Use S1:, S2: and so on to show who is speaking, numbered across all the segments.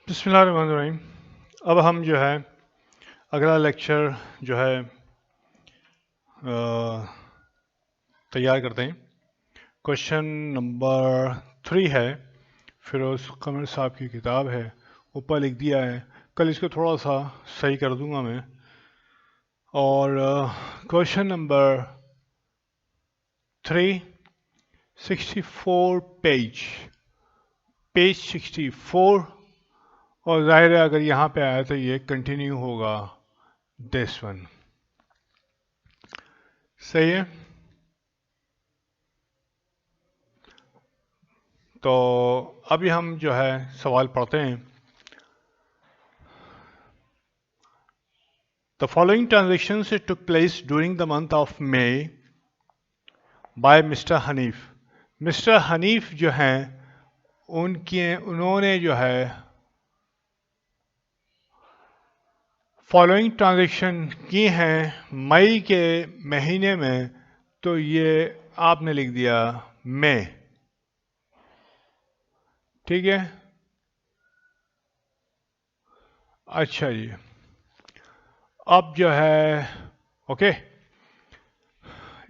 S1: बिस्मिल्लाहिर्रहमानिर्रहीम। अब हम जो है अगला लेक्चर जो है तैयार करते हैं। क्वेश्चन नंबर 3 है, फिरोज कमर साहब की किताब है, ऊपर लिख दिया है। कल इसको थोड़ा सा सही कर दूंगा मैं। और क्वेश्चन नंबर 3, 64 पेज 64। और जाहिर है अगर यहाँ पे आया तो ये कंटिन्यू होगा दिस वन। सही है। तो अभी हम जो है सवाल पढ़ते हैं। The following transactions took place during the month of May by Mr. Hanif. Mister Hanif जो हैं उन्होंने जो है फॉलोइंग ट्रांजैक्शन की हैं मई के महीने में। तो ये आपने लिख दिया मई। ठीक है। अच्छा जी, अब जो है ओके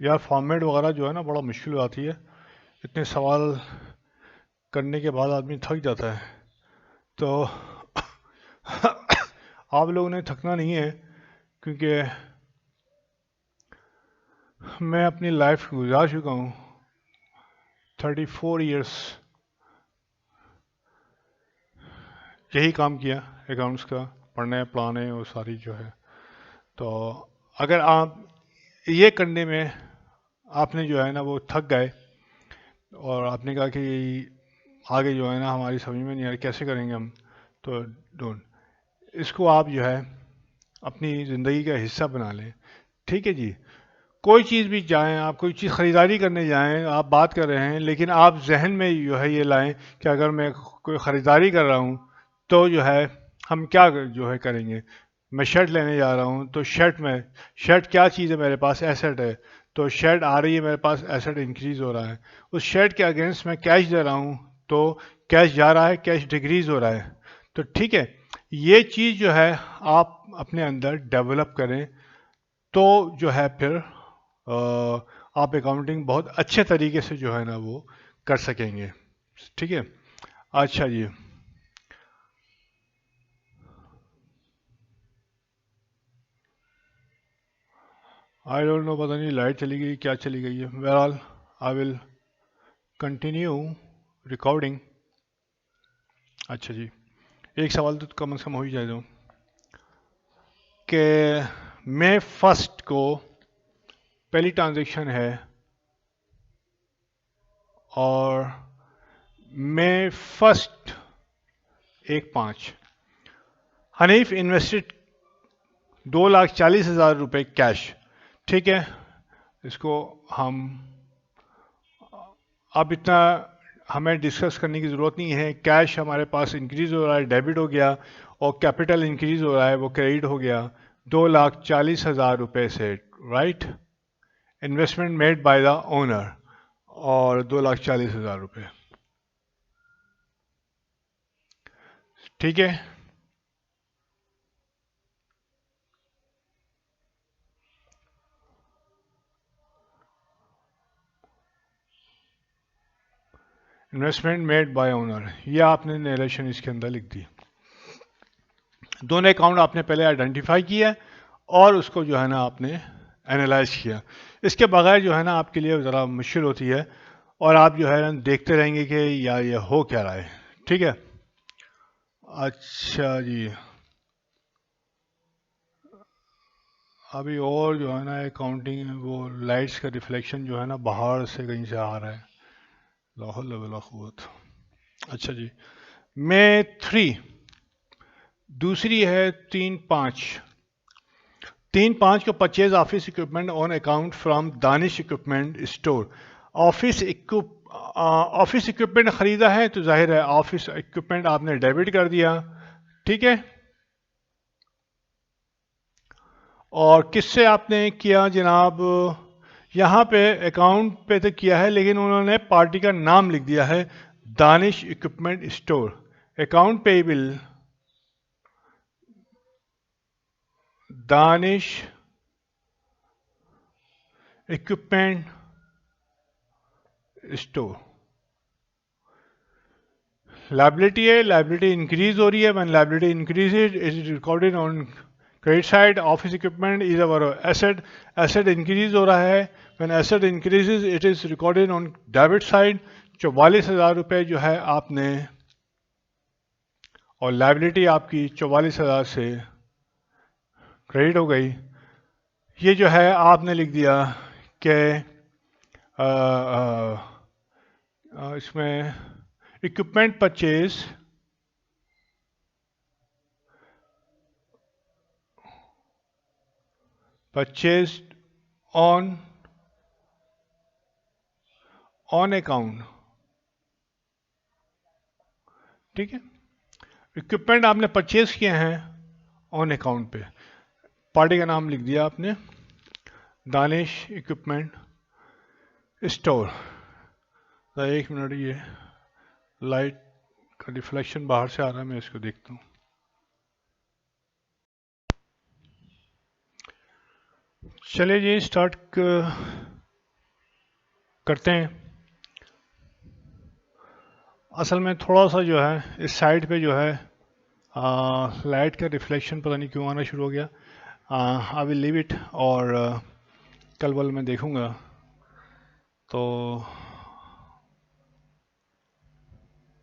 S1: यार, फॉर्मेट वगैरह जो है ना बड़ा मुश्किल हो जाती है। इतने सवाल करने के बाद आदमी थक जाता है। तो आप लोगों ने थकना नहीं है, क्योंकि मैं अपनी लाइफ गुजार चुका हूँ 34 इयर्स यही काम किया, अकाउंट्स का पढ़ने पढ़ाने और सारी जो है। तो अगर आप ये करने में आपने जो है ना वो थक गए और आपने कहा कि आगे जो है ना हमारी समझ में नहीं आ रही कैसे करेंगे हम, तो डोंट, इसको आप जो है अपनी ज़िंदगी का हिस्सा बना लें। ठीक है जी। कोई चीज़ भी जाएं, आप कोई चीज़ ख़रीदारी करने जाएं, आप बात कर रहे हैं, लेकिन आप जहन में जो है ये लाएं कि अगर मैं कोई ख़रीदारी कर रहा हूं तो जो है हम क्या जो है करेंगे। मैं शर्ट लेने जा रहा हूं तो शर्ट क्या चीज़ है, मेरे पास एसेट है। तो शर्ट आ रही है मेरे पास, एसेट इंक्रीज हो रहा है। उस शर्ट के अगेंस्ट मैं कैश दे रहा हूं तो कैश जा रहा है, कैश डिक्रीज हो रहा है। तो ठीक है, ये चीज़ जो है आप अपने अंदर डेवलप करें तो जो है फिर आप अकाउंटिंग बहुत अच्छे तरीके से जो है ना वो कर सकेंगे। ठीक है। अच्छा जी, आई डोंट नो, पता नहीं लाइट चली गई क्या चली गई है। बहरहाल आई विल कंटिन्यू रिकॉर्डिंग। अच्छा जी, एक सवाल तो कम से कम हो ही जाए। दो कि मई फर्स्ट को पहली ट्रांजैक्शन है और मई फर्स्ट 1/5 हनीफ इन्वेस्टेड 2,40,000 रुपये कैश। ठीक है, इसको हम अब इतना हमें डिस्कस करने की ज़रूरत नहीं है। कैश हमारे पास इंक्रीज हो रहा है, डेबिट हो गया, और कैपिटल इंक्रीज हो रहा है, वो क्रेडिट हो गया 2,40,000 रुपये से। Right, investment made by the owner और 2,40,000 रुपये। ठीक है। इन्वेस्टमेंट मेड बाय ओनर, ये आपने नरेशन इसके अंदर लिख दी। दोनों अकाउंट आपने पहले आइडेंटिफाई किया और उसको जो है ना आपने एनालाइज किया। इसके बगैर जो है ना आपके लिए ज़रा मुश्किल होती है और आप जो है ना देखते रहेंगे कि यार ये हो क्या रहा है। ठीक है। अच्छा जी, अभी और जो है ना अकाउंटिंग वो लाइट्स का रिफ्लेक्शन जो है ना बाहर से कहीं से आ रहा है। ला हौल वला कुव्वत। अच्छा जी, मई 3। दूसरी है 3/5। 3/5 को purchase office equipment on account from Danish equipment store. Office equipment खरीदा है तो जाहिर है ऑफिस इक्विपमेंट आपने डेबिट कर दिया। ठीक है। और किससे आपने किया जनाब, यहाँ पे अकाउंट पे तो किया है लेकिन उन्होंने पार्टी का नाम लिख दिया है Danish equipment store. Account payable Danish equipment store. Liability है, लाइबिलिटी इंक्रीज हो रही है। When liability increases it is recorded on credit side. Office equipment is our asset, asset increase हो रहा है। When asset increases it is recorded on debit side. 44,000 रुपये जो है आपने, और लाइबिलिटी आपकी 44,000 से क्रेडिट हो गई। ये जो है आपने लिख दिया कि इसमें इक्विपमेंट परचेज ऑन अकाउंट। ठीक है, इक्विपमेंट आपने परचेज किए हैं ऑन अकाउंट पे। पार्टी का नाम लिख दिया आपने, दानिश इक्विपमेंट स्टोर। तो 1 मिनट, ये लाइट का रिफ्लेक्शन बाहर से आ रहा है, मैं इसको देखता हूँ। चलिए जी, स्टार्ट करते हैं। असल में थोड़ा सा जो है इस साइड पे जो है लाइट का रिफ्लेक्शन पता नहीं क्यों आना शुरू हो गया। आई विल लीव इट, और कल बल मैं देखूंगा तो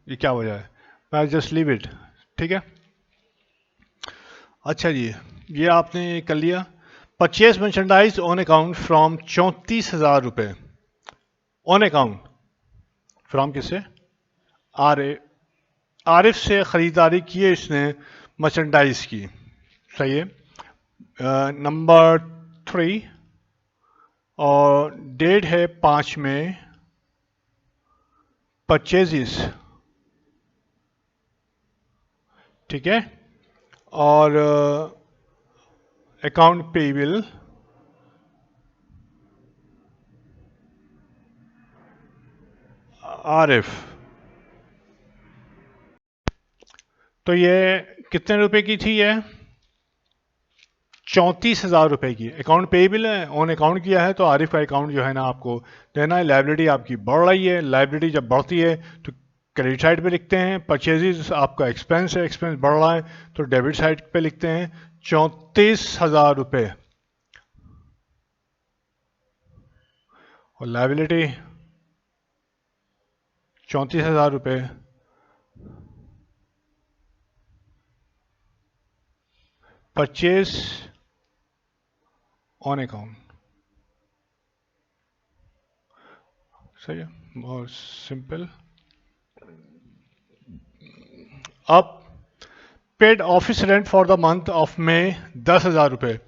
S1: ये क्या वजह है। मैं जस्ट लीव इट, ठीक है। अच्छा जी, ये आपने कर लिया। Purchase merchandise on account from 34,000 रुपये। ऑन अकाउंट फ्रॉम किससे? आरिफ से ख़रीदारी की है इसने मर्चेंडाइज की, सही है। नंबर 3, और डेट है 5 में। परचेजिस, ठीक है। और अकाउंट पेबल आरिफ। तो ये कितने रुपए की थी? ये 34,000 रुपए की। अकाउंट पेबल है, ऑन अकाउंट किया है, तो आरिफ का अकाउंट जो है ना आपको देना है। लाइबिलिटी आपकी बढ़ रही है, लाइबिलिटी जब बढ़ती है तो क्रेडिट साइड पे लिखते हैं। परचेजेस आपका एक्सपेंस है, एक्सपेंस बढ़ रहा है तो डेबिट साइड पे लिखते हैं 34,000 रुपये। और लाइबिलिटी 34,000 रुपये। परचेज ऑन अकाउंट, सही है, बहुत सिंपल। अब paid office rent for the month of May 10,000 रुपये।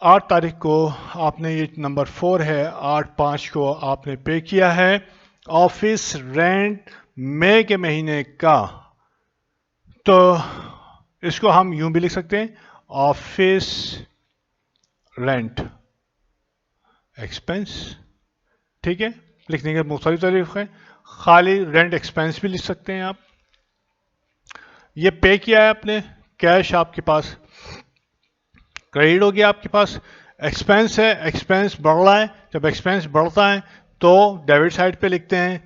S1: 8 तारीख को आपने, ये नंबर 4 है, 8/5 को आपने पे किया है ऑफिस रेंट मई के महीने का। तो इसको हम यूं भी लिख सकते हैं, ऑफिस रेंट एक्सपेंस। ठीक है, लिखने के मुख्तलिफ तरीके हैं। खाली रेंट एक्सपेंस भी लिख सकते हैं आप। ये पे किया है आपने, कैश आपके पास, क्रेडिट हो गया आपके पास। एक्सपेंस है, एक्सपेंस बढ़ रहा है। जब एक्सपेंस बढ़ता है तो डेबिट साइड पे लिखते हैं।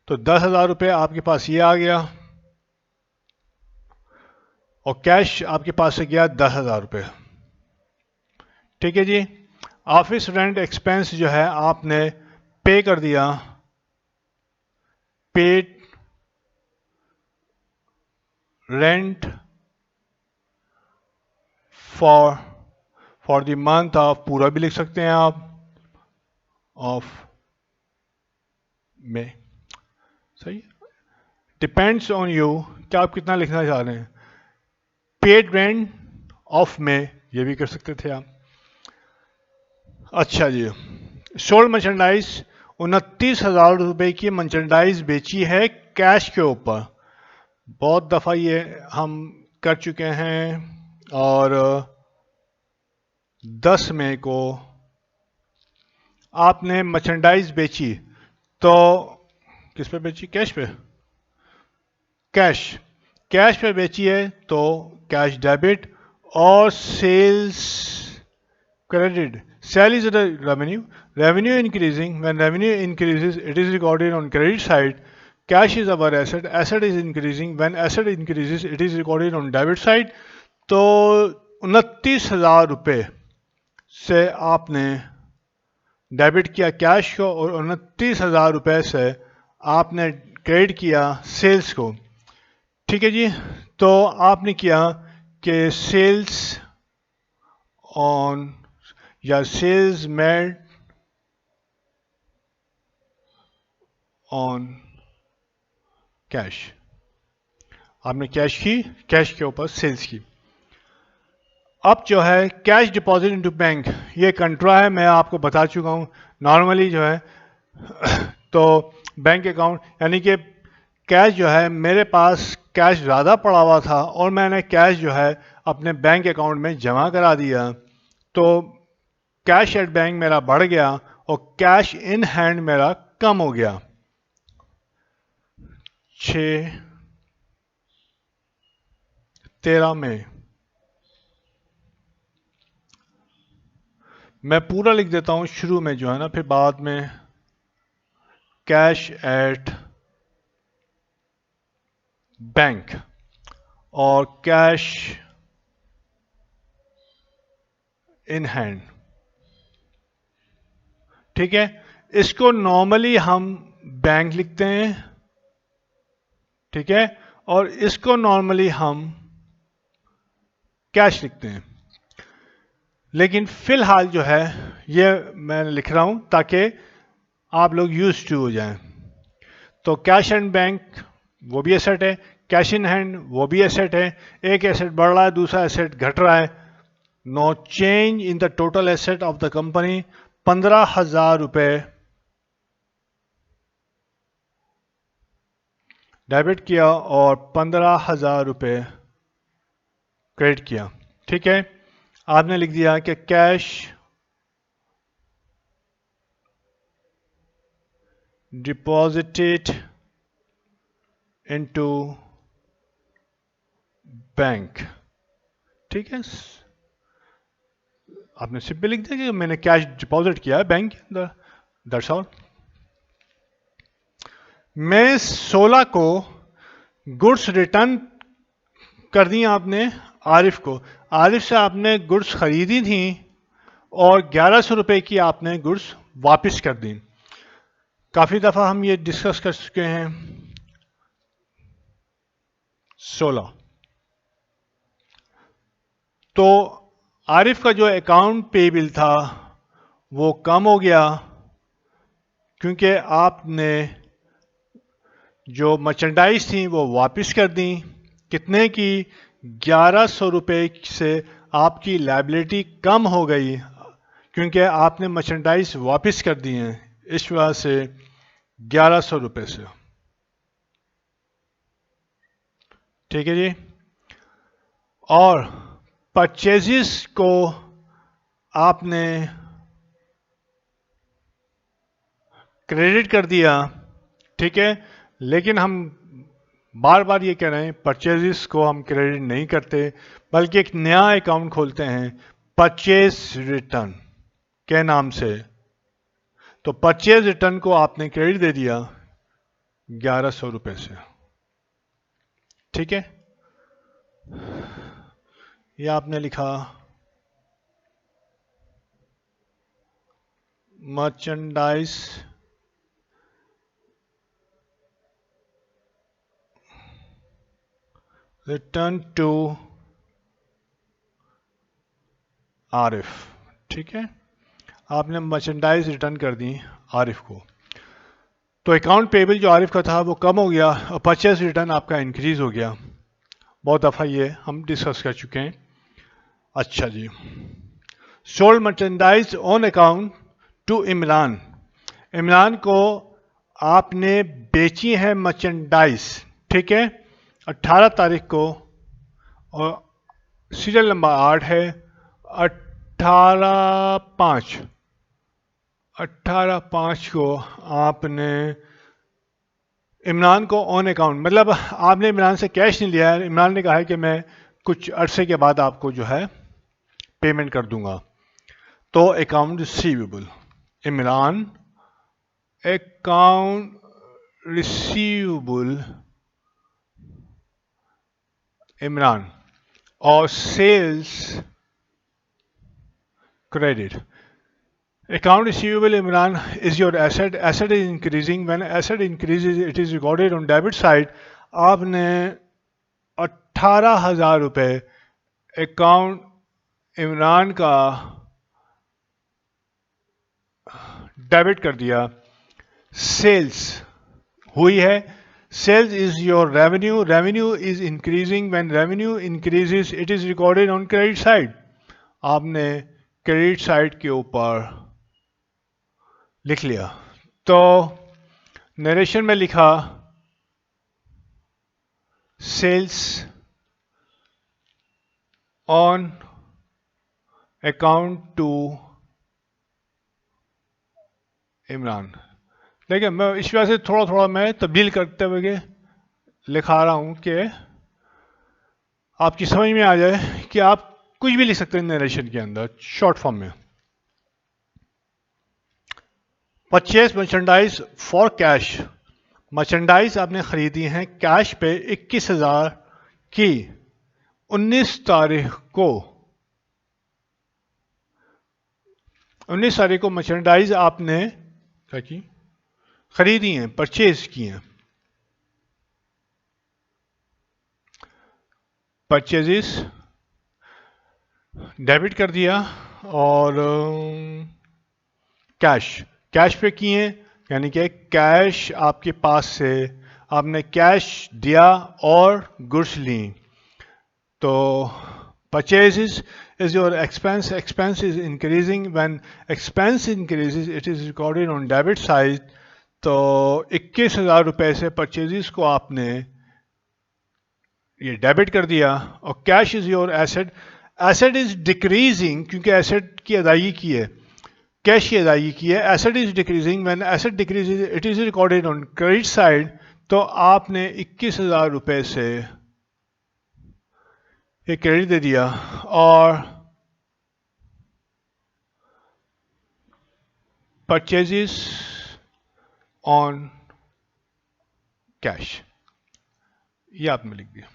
S1: तो 10,000 रुपये आपके पास ये आ गया, और कैश आपके पास से गया 10,000 रुपये। ठीक है जी। ऑफिस रेंट एक्सपेंस जो है आपने पे कर दिया, paid rent for the month of, पूरा भी लिख सकते हैं आप, ऑफ में। सही, डिपेंड्स ऑन यू कि आप कितना लिखना चाह रहे हैं। पेड रेंट ऑफ में, ये भी कर सकते थे आप। अच्छा जी, सोल्ड मर्चेंडाइज 29,000 रुपये की मर्चेंडाइज बेची है कैश के ऊपर। बहुत दफ़ा ये हम कर चुके हैं। और 10 मई को आपने मर्चेंडाइज बेची, तो किस पे बेची? कैश पे। कैश पे बेची है तो कैश डेबिट, और sales credited. Sale is the revenue. Revenue increasing. When revenue increases, it is recorded on credit side. Cash is our asset. Asset is increasing. When asset increases, it is recorded on debit side. तो 29,000 रुपये से आपने debit किया cash को और 29,000 रुपये से आपने क्रेडिट किया सेल्स को। ठीक है जी। तो आपने किया कि सेल्स ऑन या सेल्स मेड ऑन कैश, आपने कैश की, कैश के ऊपर सेल्स की। अब जो है कैश डिपॉजिट इनटू बैंक, ये कंट्रा है, मैं आपको बता चुका हूँ। नॉर्मली जो है तो बैंक अकाउंट यानी कि कैश जो है मेरे पास कैश ज़्यादा पड़ा हुआ था और मैंने कैश जो है अपने बैंक अकाउंट में जमा करा दिया, तो कैश एट बैंक मेरा बढ़ गया और कैश इन हैंड मेरा कम हो गया। 6/13 में मैं पूरा लिख देता हूं शुरू में जो है ना, फिर बाद में कैश एट बैंक और कैश इन हैंड। ठीक है, इसको नॉर्मली हम बैंक लिखते हैं, ठीक है, और इसको नॉर्मली हम कैश लिखते हैं। लेकिन फिलहाल जो है ये मैं लिख रहा हूं ताकि आप लोग यूज टू हो जाएं। तो कैश एंड बैंक वो भी एसेट है, कैश इन हैंड वो भी एसेट है। एक एसेट बढ़ रहा है, दूसरा एसेट घट रहा है। No change in the total asset of the company. 15,000 रुपए डेबिट किया और 15,000 रुपए क्रेडिट किया। ठीक है, आपने लिख दिया कि कैश डिपॉजिटेड इनटू बैंक। ठीक है, आपने सिंपल लिख दिया कि मैंने कैश डिपॉजिट किया है बैंक के अंदर, दैट्स ऑल। मैं 16 को गुड्स रिटर्न कर दी आपने आरिफ को। आरिफ से आपने गुड्स खरीदी थी और 1100 रुपए की आपने गुड्स वापस कर दी। काफी दफा हम ये डिस्कस कर चुके हैं। 16 तो आरिफ का जो अकाउंट पेबल था वो कम हो गया क्योंकि आपने जो मर्चेंडाइज थी वो वापस कर दी। कितने की? 1100 रुपए से आपकी लायबिलिटी कम हो गई क्योंकि आपने मर्चेंडाइज वापस कर दी हैं, इस वजह से 1100 रुपए से। ठीक है जी। और परचेजेस को आपने क्रेडिट कर दिया, ठीक है, लेकिन हम बार बार ये कह रहे हैं परचेजेस को हम क्रेडिट नहीं करते बल्कि एक नया अकाउंट खोलते हैं परचेज रिटर्न के नाम से। तो परचेज रिटर्न को आपने क्रेडिट दे दिया 1100 रुपए से। ठीक है, ये आपने लिखा मर्चेंडाइज रिटर्न टू आरिफ। ठीक है, आपने मर्चेंडाइज रिटर्न कर दी आरिफ को, तो अकाउंट पेबल जो आरिफ का था वो कम हो गया और परचेज रिटर्न आपका इंक्रीज हो गया। बहुत दफ़ा ये हम डिस्कस कर चुके हैं। अच्छा जी, sold merchandise on account to Imran. Imran को आपने बेची है मर्चेंडाइज, ठीक है, 18 तारीख को, और सीरियल नंबर 8 है 18/5 को आपने इमरान को ऑन अकाउंट, मतलब आपने इमरान से कैश नहीं लिया है, इमरान ने कहा है कि मैं कुछ अरसे के बाद आपको जो है पेमेंट कर दूंगा। तो account receivable, Imran account receivable Imran, और sales credit. Account receivable Imran is your asset. Asset is increasing. When asset increases, it is recorded on debit side. आपने 18,000 रुपए अकाउंट इमरान का डेबिट कर दिया। सेल्स हुई है। Sales is your revenue. Revenue is increasing. When revenue increases it is recorded on credit side. आपने credit side के ऊपर लिख लिया। तो नरेशन में लिखा sales on account to Imran. देखिए मैं इस वजह से थोड़ा थोड़ा मैं तब्दील करते हुए लिखा रहा हूं कि आपकी समझ में आ जाए कि आप कुछ भी लिख सकते हैं नरेशन के अंदर शॉर्ट फॉर्म में। Purchase merchandise for cash. Merchandise आपने खरीदी है कैश पे 21,000 की 19 तारीख को। 19 तारीख को मर्चेंडाइज आपने क्या की, खरीदी हैं, परचेज की हैं। परचेजेस डेबिट कर दिया और कैश पे किए, यानी कि कैश आपके पास से आपने कैश दिया और गुड्स ली। तो purchases is your expense. Expense is increasing. When expense increases, it is recorded on debit side. तो 21,000 रुपए से परचेजेस को आपने ये डेबिट कर दिया। और cash is your asset. Asset is decreasing क्योंकि एसेट की अदायगी की है, कैश की अदायगी की है। Asset is decreasing. When asset decreases it is recorded on credit side. तो आपने 21,000 रुपए से ये क्रेडिट दे दिया और परचेजेस ऑन कैश ये आपने लिख दिया।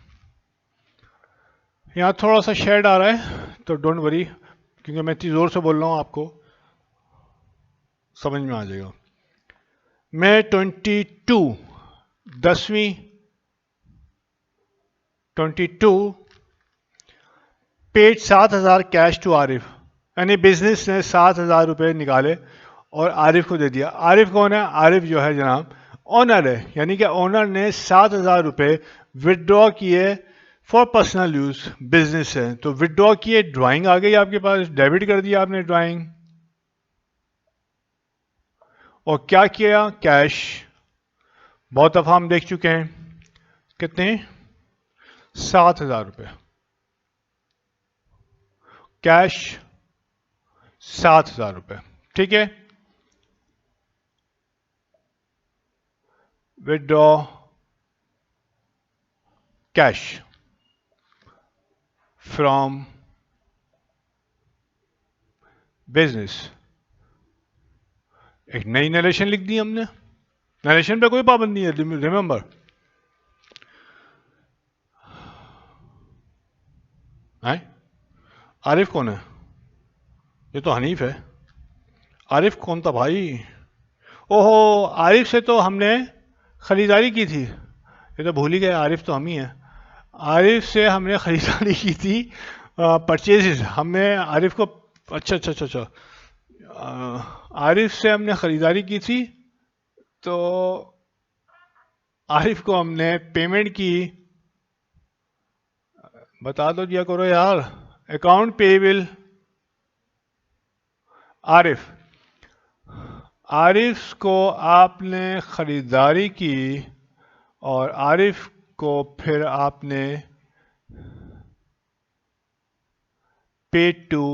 S1: यहाँ थोड़ा सा शेड आ रहा है तो डोंट वरी, क्योंकि मैं इतनी जोर से बोल रहा हूँ आपको समझ में आ जाएगा। मैं 22 10वीं 22 पेड 7,000 कैश टू आरिफ, यानी बिजनेस ने 7,000 रुपए निकाले और आरिफ को दे दिया। आरिफ कौन है? आरिफ जो है जनाब ओनर है, यानी कि ओनर ने 7,000 रुपए विदड्रॉ किए फॉर पर्सनल यूज, बिजनेस है तो विदड्रॉ किए, ड्राइंग आ गई आपके पास, डेबिट कर दिया आपने ड्राइंग। और क्या किया? कैश। बहुत दफा हम देख चुके हैं, कितने? 7,000 रुपए कैश, 7,000 रुपए, ठीक है। Withdraw cash from business. एक नई नरेशन लिख दी हमने। नरेशन पे कोई पाबंदी है, रिमेंबर। आरिफ कौन है? ये तो हनीफ है। आरिफ कौन था भाई? ओहो, आरिफ से तो हमने खरीदारी की थी, ये तो भूल ही गए, आरिफ तो हम ही हैं। आरिफ से हमने खरीदारी की थी, परचेजेस हमने आरिफ को, अच्छा अच्छा अच्छा अच्छा, आरिफ से हमने खरीदारी की थी तो आरिफ को हमने पेमेंट की। बता दो दिया करो यार। अकाउंट पेएबल आरिफ, आरिफ को आपने खरीदारी की और आरिफ को फिर आपने पेड टू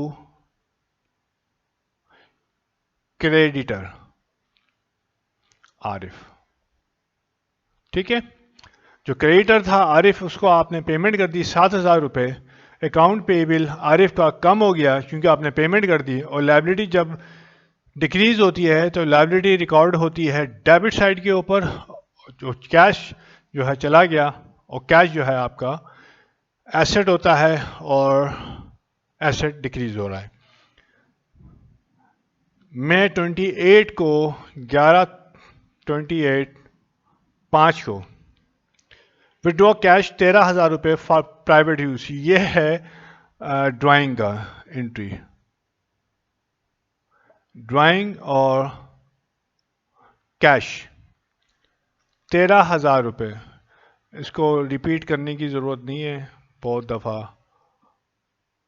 S1: क्रेडिटर आरिफ, ठीक है। जो क्रेडिटर था आरिफ, उसको आपने पेमेंट कर दी 7,000 रुपए। अकाउंट पेएबल आरिफ का कम हो गया क्योंकि आपने पेमेंट कर दी, और लायबिलिटी जब डिक्रीज होती है तो लायबिलिटी रिकॉर्ड होती है डेबिट साइड के ऊपर, जो कैश जो है चला गया, और कैश जो है आपका एसेट होता है और एसेट डिक्रीज हो रहा है। मैं 28 को 11/28/5 को विड्रॉ कैश 13,000 रुपये फॉर प्राइवेट यूज। ये है ड्राइंग का एंट्री, ड्राइंग और कैश 13,000 रुपये। इसको रिपीट करने की ज़रूरत नहीं है, बहुत दफ़ा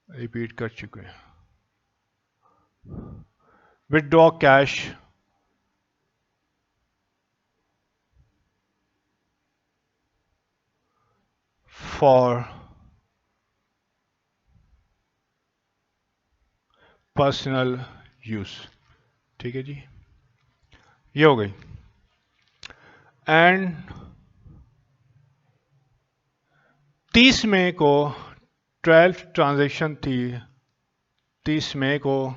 S1: रिपीट कर चुके हैं। Withdraw cash for personal use. ठीक है जी, ये हो गई। एंड 30 मई को 12 ट्रांजैक्शन थी। 30 मई को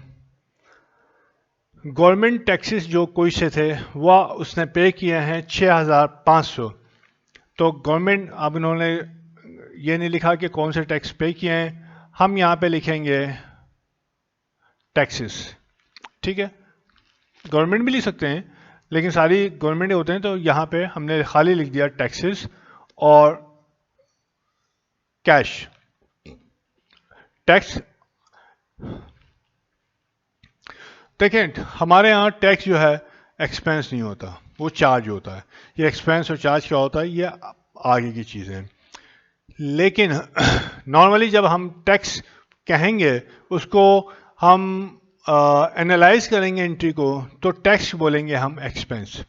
S1: गवर्नमेंट टैक्सेस जो कोई से थे वह उसने पे किए हैं 6,500। तो गवर्नमेंट, अब इन्होंने ये नहीं लिखा कि कौन से टैक्स पे किए हैं, हम यहाँ पे लिखेंगे टैक्सेस। ठीक है, गवर्नमेंट भी लिख सकते हैं लेकिन सारी गवर्नमेंट होते हैं, तो यहाँ पे हमने खाली लिख दिया टैक्सेस और कैश। टैक्स देखें, हमारे यहाँ टैक्स जो है एक्सपेंस नहीं होता, वो चार्ज होता है। ये एक्सपेंस और चार्ज क्या होता है, ये आगे की चीज़ें हैं। लेकिन नॉर्मली जब हम टैक्स कहेंगे उसको हम एनालाइज करेंगे एंट्री को, तो टैक्स बोलेंगे हम एक्सपेंस।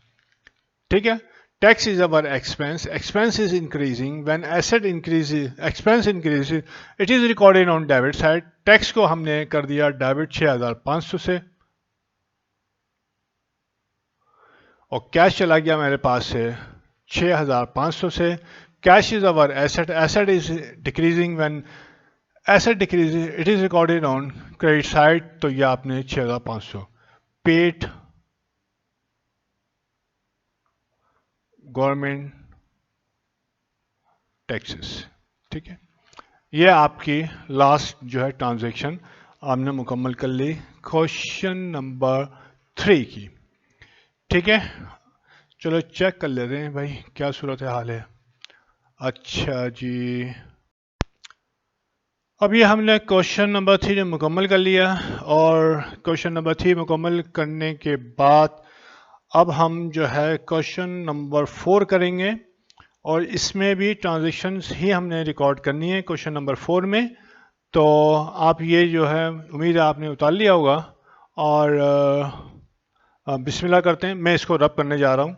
S1: ठीक है, tax is our expense, expense is increasing when asset increases, expense increases, it is recorded on debit side. Tax को हमने कर दिया डेबिट 6,500 से, और कैश चला गया मेरे पास से 6,500 से। Cash is our asset, asset is decreasing when asset decreasing, it is recorded on credit side. तो ये आपने 6,500 पेड गवर्नमेंट टैक्सेस। ठीक है, ये आपकी लास्ट जो है ट्रांजैक्शन आपने मुकम्मल कर ली क्वेश्चन नंबर 3 की। ठीक है, चलो चेक कर लेते हैं भाई क्या सूरत हाल है। अच्छा जी, अब ये हमने क्वेश्चन नंबर 3 मुकम्मल कर लिया, और क्वेश्चन नंबर 3 मुकम्मल करने के बाद अब हम जो है क्वेश्चन नंबर 4 करेंगे, और इसमें भी ट्रांजैक्शंस ही हमने रिकॉर्ड करनी है क्वेश्चन नंबर 4 में। तो आप ये जो है उम्मीद है आपने उतार लिया होगा, और बिस्मिल्लाह करते हैं। मैं इसको रब करने जा रहा हूँ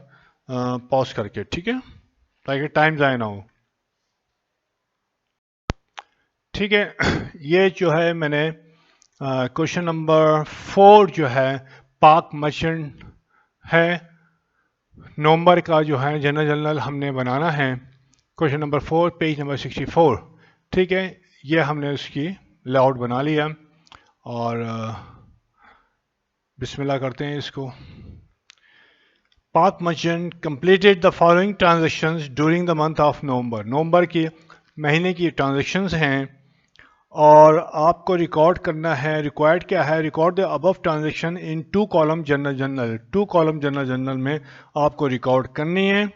S1: पॉज करके, ठीक है, ताकि टाइम ज़ाया ना हो। ठीक है, ये जो है मैंने क्वेश्चन नंबर 4 जो है पाक मर्चेंट है, नवंबर का जो है जनरल हमने बनाना है। Question number 4 page number 64। ठीक है, ये हमने उसकी लेआउट बना लिया, और बिस्मिल्लाह करते हैं इसको। Pak merchant completed the following transactions during the month of November. नवंबर के महीने की ट्रांजेक्शन्स हैं, और आपको रिकॉर्ड करना है। रिक्वायर्ड क्या है, record the above transaction in 2 column general. 2 column general में आपको रिकॉर्ड करनी है।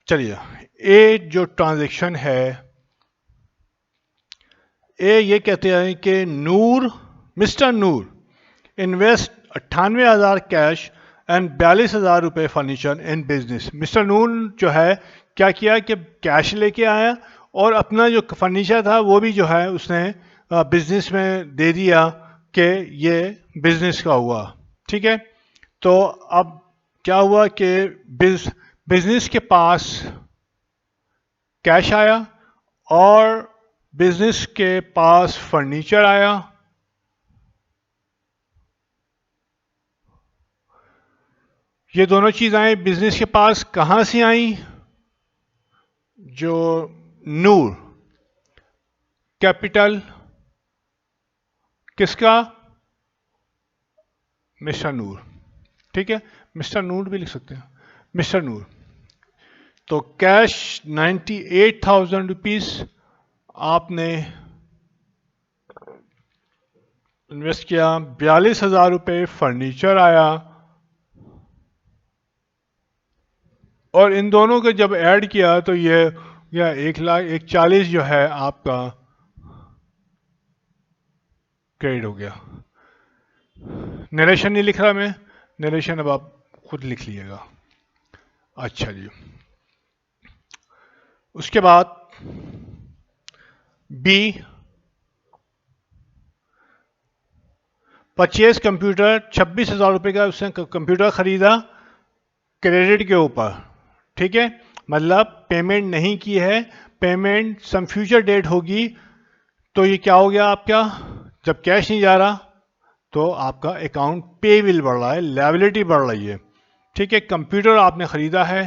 S1: चलिए, ए जो ट्रांजेक्शन है, ए ये कहते हैं कि Noor, mister Noor invest 98,000 cash and 42,000 रुपये furniture in business. Mister Noor जो है क्या किया कि कैश लेके आया, और अपना जो फर्नीचर था वो भी जो है उसने बिजनेस में दे दिया कि ये बिजनेस का हुआ। ठीक है, तो अब क्या हुआ कि बिजनेस के पास कैश आया और बिजनेस के पास फर्नीचर आया। ये दोनों चीज़ें बिजनेस के पास कहाँ से आई, जो नूर कैपिटल किसका? मिस्टर नूर। ठीक है, मिस्टर नूर भी लिख सकते हैं, मिस्टर नूर। तो कैश 98,000 रुपीज आपने इन्वेस्ट किया। 42,000 रुपये फर्नीचर आया, और इन दोनों को जब ऐड किया तो ये या 1,40,000 जो है आपका क्रेडिट हो गया। नरेशन नहीं लिख रहा मैं, नरेशन अब आप खुद लिख लीजिएगा। अच्छा जी, उसके बाद बी, परचेज कंप्यूटर। 26,000 रुपये का उसने कंप्यूटर खरीदा क्रेडिट के ऊपर। ठीक है, मतलब पेमेंट नहीं की है, पेमेंट सम फ्यूचर डेट होगी। तो ये क्या हो गया आपका? जब कैश नहीं जा रहा तो आपका अकाउंट पेबल बढ़ रहा है, लायबिलिटी बढ़ रही है। ठीक है, कंप्यूटर आपने खरीदा है,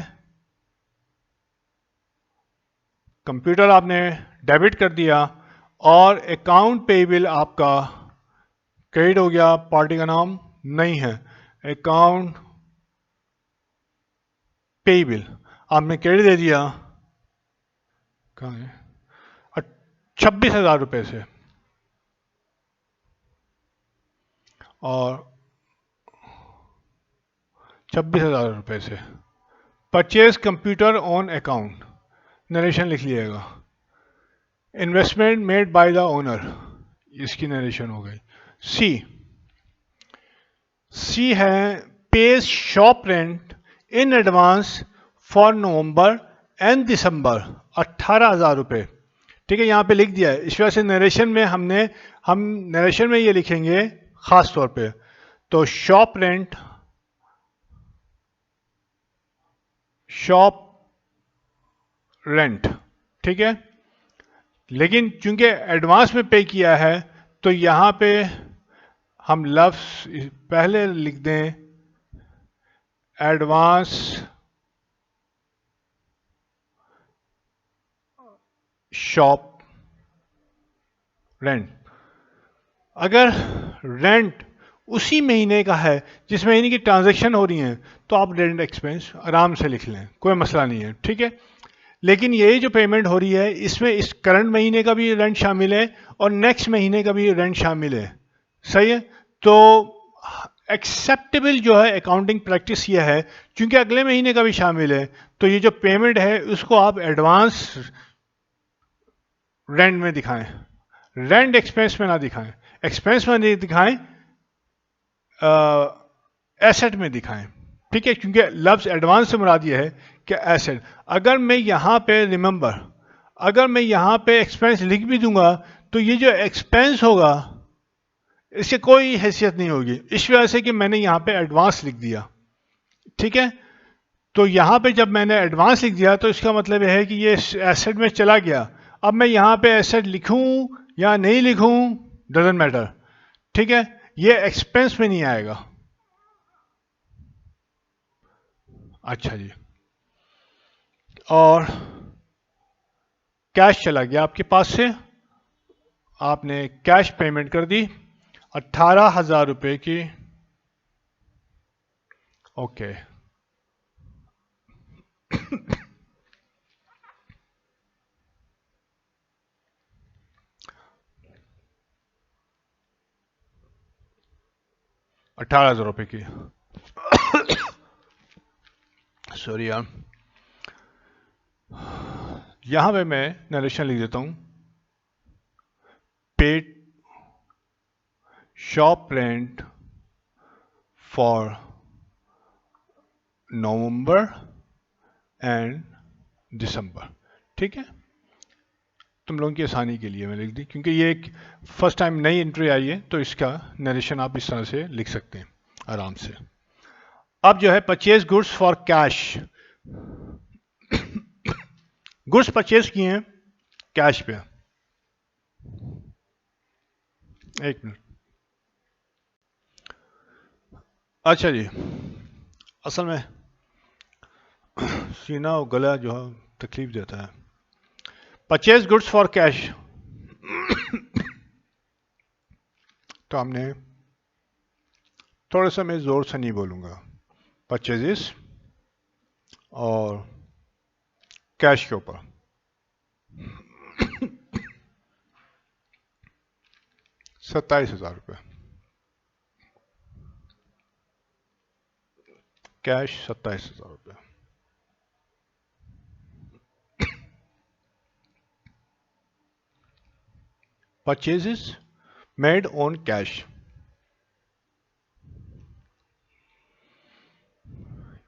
S1: कंप्यूटर आपने डेबिट कर दिया, और अकाउंट पेबल आपका क्रेडिट हो गया। पार्टी का नाम नहीं है, अकाउंट पेबल आपने क्रेडिट दे दिया। कहाँ है? 26,000 रुपये से, और 26,000 रुपये से purchase computer on account. Narration लिख लीजिएगा। Investment made by the owner, इसकी नरेशन हो गई। सी, सी है paid shop rent in advance for November and December 18,000 रुपये। ठीक है, यहाँ पे लिख दिया है। इस वजह से नरेशन में हम नरेशन में ये लिखेंगे खास तौर पे। तो शॉप रेंट, शॉप रेंट, ठीक है, लेकिन चूंकि एडवांस में पे किया है तो यहां पे हम लफ्ज पहले लिख दें एडवांस शॉप रेंट। अगर रेंट उसी महीने का है जिस महीने की ट्रांजैक्शन हो रही है तो आप रेंट एक्सपेंस आराम से लिख लें, कोई मसला नहीं है। ठीक है, लेकिन ये जो पेमेंट हो रही है इसमें इस करंट महीने का भी रेंट शामिल है और नेक्स्ट महीने का भी रेंट शामिल है। सही है, तो एक्सेप्टेबल जो है अकाउंटिंग प्रैक्टिस ये है, क्योंकि अगले महीने का भी शामिल है, तो ये जो पेमेंट है उसको आप एडवांस रेंट में दिखाएं, रेंट एक्सपेंस में ना दिखाएं, एक्सपेंस में नहीं दिखाएं, एसेट में दिखाएं। ठीक है, क्योंकि लफ्ज एडवांस से मुराद ये है कि एसेट। अगर मैं यहां पे रिमेंबर, अगर मैं यहां पे एक्सपेंस लिख भी दूंगा तो ये जो एक्सपेंस होगा इससे कोई हैसियत नहीं होगी, इस वजह से कि मैंने यहां पे एडवांस लिख दिया। ठीक है, तो यहां पे जब मैंने एडवांस लिख दिया तो इसका मतलब यह है कि ये एसेट में चला गया। अब मैं यहां पे एसेट लिखूं या नहीं लिखूं डजंट मैटर। ठीक है, ये एक्सपेंस में नहीं आएगा। अच्छा जी, और कैश चला गया आपके पास से, आपने कैश पेमेंट कर दी 18,000 रुपए की। ओके, 18,000 रुपए की। सॉरी यार, यहां पे मैं नरेशन लिख देता हूं। Paid shop rent for November and December. ठीक है, तुम लोगों की आसानी के लिए मैं लिख दी, क्योंकि ये एक फर्स्ट टाइम नई एंट्री आई है तो इसका नरेशन आप इस तरह से लिख सकते हैं आराम से। अब जो है purchase goods for cash, goods purchase किए हैं कैश पे। एक मिनट, अच्छा जी, असल में सीना और गला जो है तकलीफ देता है। परचेज गुड्स फॉर कैश, तो हमने थोड़ा सा, मैं ज़ोर से नहीं बोलूँगा, परचेजेस और कैश के ऊपर 27,000 रुपये, कैश 27,000 रुपये। परचेजेस मेड ऑन कैश,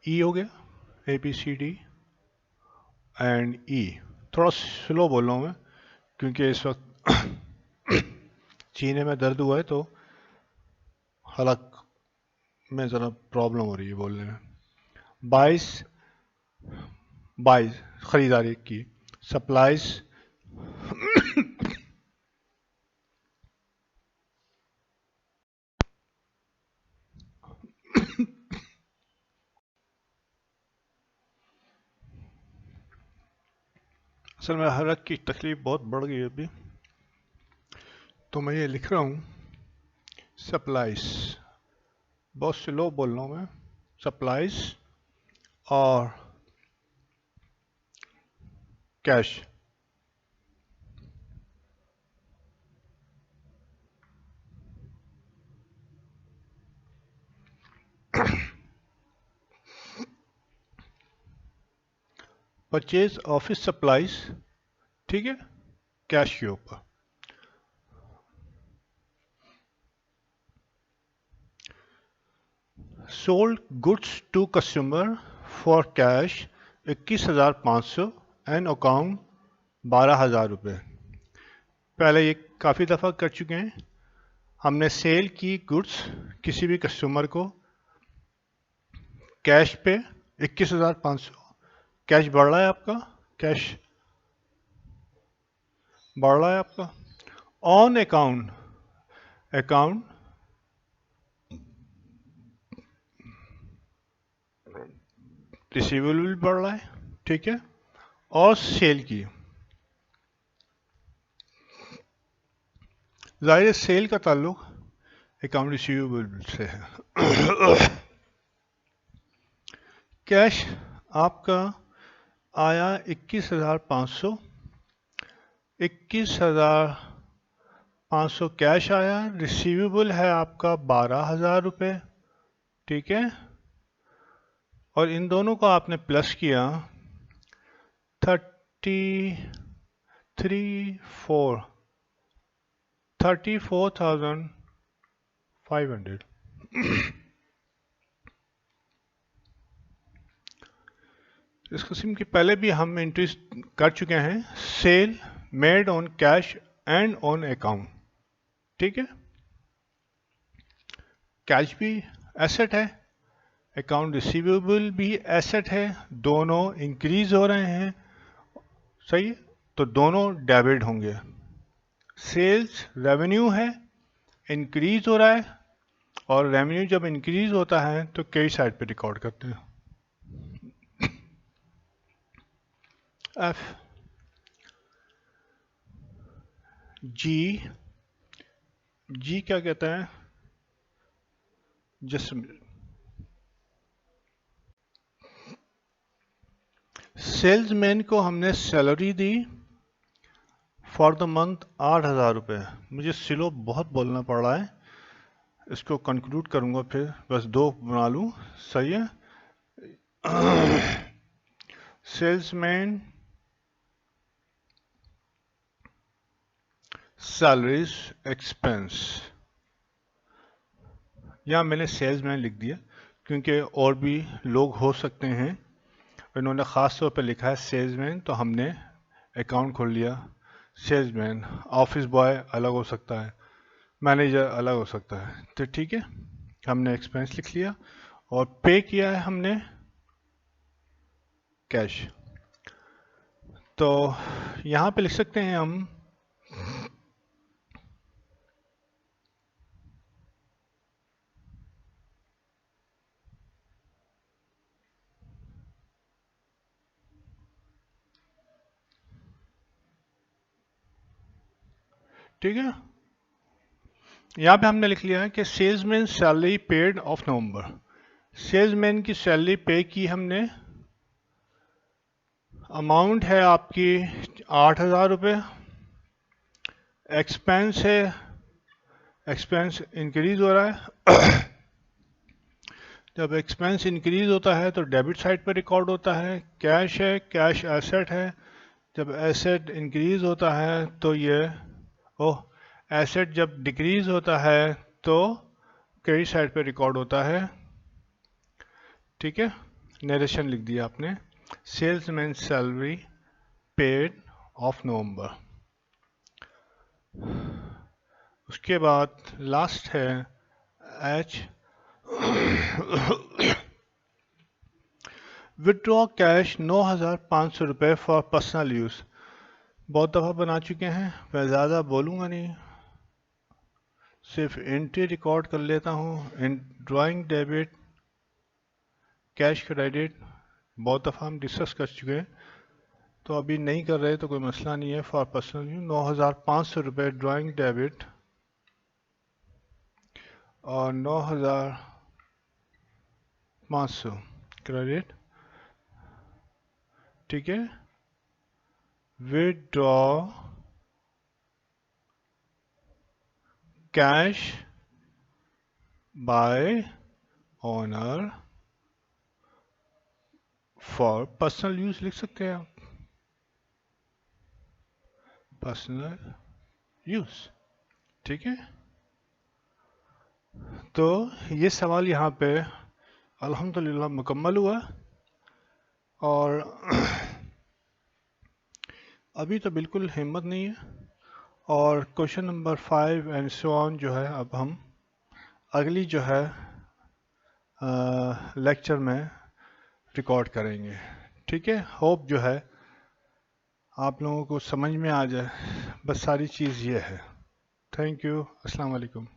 S1: ई हो गया, ABCD एंड ई। थोड़ा स्लो बोल रहा हूँ मैं क्योंकि इस वक्त सीने में दर्द हुआ है, तो हलक में ज़रा प्रॉब्लम हो रही है बोलने में। बाइस खरीदारी की, सप्लाईज असल में हलक की तकलीफ बहुत बढ़ गई है अभी, तो मैं ये लिख रहा हूँ सप्लाईज, बहुत स्लो बोल रहा हूँ मैं, सप्लाईज और कैश। परचेज ऑफिस सप्लाईज, ठीक है, कैश के ऊपर। Sold goods to customer for cash 21,500 and account 12,000 रुपये। पहले ये काफ़ी दफ़ा कर चुके हैं, हमने सेल की गुड्स किसी भी कस्टमर को कैश पे 21,500, कैश बढ़ रहा है आपका, कैश बढ़ रहा है आपका। ऑन अकाउंट, अकाउंट रिसीवेबल भी बढ़ रहा है, ठीक है, और सेल की, जाहिर सेल का ताल्लुक अकाउंट रिसीवेबल से है। कैश आपका आया 21,500, 21,500 कैश आया, रिसीवेबल है आपका 12,000 रुपये, ठीक है, और इन दोनों को आपने प्लस किया 34,500। इस किस्म की पहले भी हम एंट्रीज कर चुके हैं, sale made on cash and on account, ठीक है। कैश भी एसेट है, अकाउंट रिसीवेबल भी एसेट है, दोनों इंक्रीज हो रहे हैं, सही है, तो दोनों डेबिट होंगे। सेल्स रेवेन्यू है, इंक्रीज हो रहा है, और रेवेन्यू जब इंक्रीज होता है तो कई साइड पे रिकॉर्ड करते हैं। एफ जी, जी क्या कहता है, जिसम सेल्समैन को हमने salary the for the month 8,000 रुपये। मुझे स्लो बहुत बोलना पड़ रहा है, इसको कंक्लूड करूंगा फिर, बस दो बना लूँ, सही है। सेल्समैन सैलरीज एक्सपेंस, यहाँ मैंने सेल्समैन लिख दिया क्योंकि और भी लोग हो सकते हैं, इन्होंने ख़ास तौर पर लिखा है सेल्समैन, तो हमने अकाउंट खोल लिया सेल्समैन। ऑफिस बॉय अलग हो सकता है, मैनेजर अलग हो सकता है, तो ठीक है, हमने एक्सपेंस लिख लिया और पे किया है हमने कैश। तो यहाँ पे लिख सकते हैं हम ठीक है, यहाँ पे हमने लिख लिया है कि salesman salary paid of November. Salesman की सैलरी पे की हमने, अमाउंट है आपकी 8,000 रुपये। एक्सपेंस है, एक्सपेंस इंक्रीज हो रहा है। जब एक्सपेंस इंक्रीज होता है तो डेबिट साइड पर रिकॉर्ड होता है। कैश है, कैश एसेट है। जब एसेट इंक्रीज होता है तो ये, ओह, एसेट जब डिक्रीज होता है तो क्रेडिट साइड पर रिकॉर्ड होता है। ठीक है, नरेशन लिख दिया आपने, salesman salary paid of November. उसके बाद लास्ट है एच, विड्रॉ कैश 9,500 रुपये फॉर पर्सनल यूज़। बहुत दफ़ा बना चुके हैं, मैं ज़्यादा बोलूँगा नहीं, सिर्फ एंट्री रिकॉर्ड कर लेता हूँ। ड्राइंग डेबिट, कैश क्रेडिट बहुत दफ़ा हम डिस्कस कर चुके हैं, तो अभी नहीं कर रहे तो कोई मसला नहीं है। फॉर पर्सनल यूज 9,500 रुपये ड्राइंग डेबिट और 9,500 क्रेडिट। ठीक है, withdraw cash by honour for personal use लिख सकते हैं आप, पर्सनल यूज। ठीक है, तो ये सवाल यहाँ पे अल्हम्दुलिल्लाह मुकम्मल हुआ। और अभी तो बिल्कुल हिम्मत नहीं है। और question number 5 and so on जो है अब हम अगली जो है लेक्चर में रिकॉर्ड करेंगे। ठीक है, होप जो है आप लोगों को समझ में आ जाए, बस सारी चीज़ ये है। थैंक यू, अस्सलाम वालेकुम।